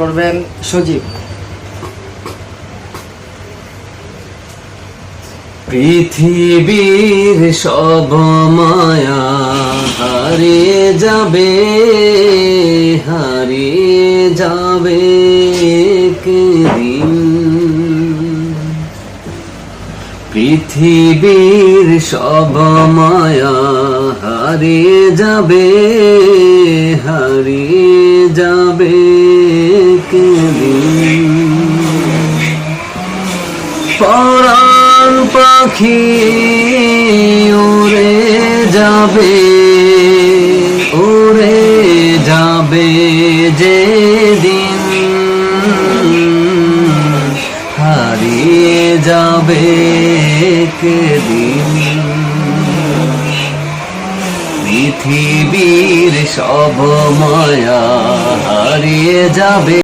করবেন সজীব। পৃথিবীর সব মায়া হারিয়ে যাবে, হারিয়ে যাবে একদিন। পৃথিবীর সব মায়া হারিয়ে যাবে, হারিয়ে যাবে একদিন। পরাণ পাখি উড়ে যাবে, উড়ে যাবে যেদিন, হারিয়ে যাবে একদিন। পৃথিবীর সব মায়া হারিয়ে যাবে।